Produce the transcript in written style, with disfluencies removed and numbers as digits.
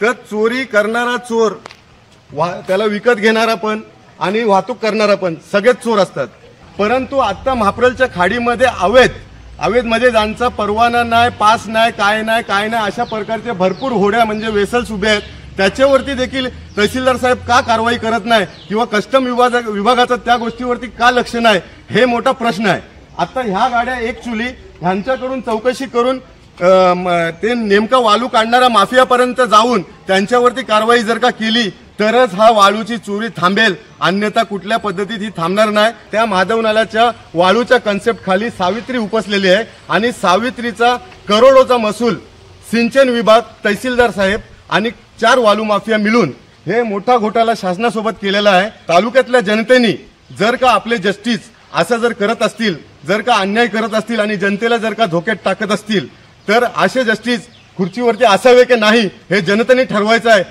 तर चोरी करणारा चोर, त्याला विकत घेणारा पण आणि वाहतूक करणारा पण सगळेच चोर असतात. परंतु आता महाप्रलच्या खाडीमध्ये अवैध म्हणजे ज्यांचा परवाना नाही, पास नाही, काय नाही अशा प्रकारचे भरपूर होड्या म्हणजे वेसल्स उभे आहेत. त्याच्यावरती देखील तहसीलदार साहेब का कारवाई करत नाही किंवा कस्टम विभागाचं त्या गोष्टीवरती का लक्ष नाही, हे मोठा प्रश्न आहे. आता ह्या गाड्या ऍक्च्युअली ह्यांच्याकडून चौकशी करून ते नेमका वाळू काढणाऱ्या माफियापर्यंत जाऊन त्यांच्यावरती कारवाई जर का केली तरच हा वाळूची चोरी थांबेल, अन्यथा कुठल्या पद्धतीत ही थांबणार नाही. त्या महादेव नाल्याच्या वाळूच्या कन्सेप्ट खाली सावित्री उपसलेली आहे आणि सावित्रीचा करोडोचा महसूल सिंचन विभाग, तहसीलदार साहेब आणि 4 वाळू माफिया मिळून हे मोठा घोटाळा शासनासोबत केलेला आहे. तालुक्यातल्या जनतेने जर का आपले जस्टिस असं जर करत असतील, जर का अन्याय करत असतील आणि जनतेला जर का धोक्यात टाकत असतील तर असे जस्टिस खुर्चीवरती असावे की नाही हे जनतेने ठरवायचं आहे.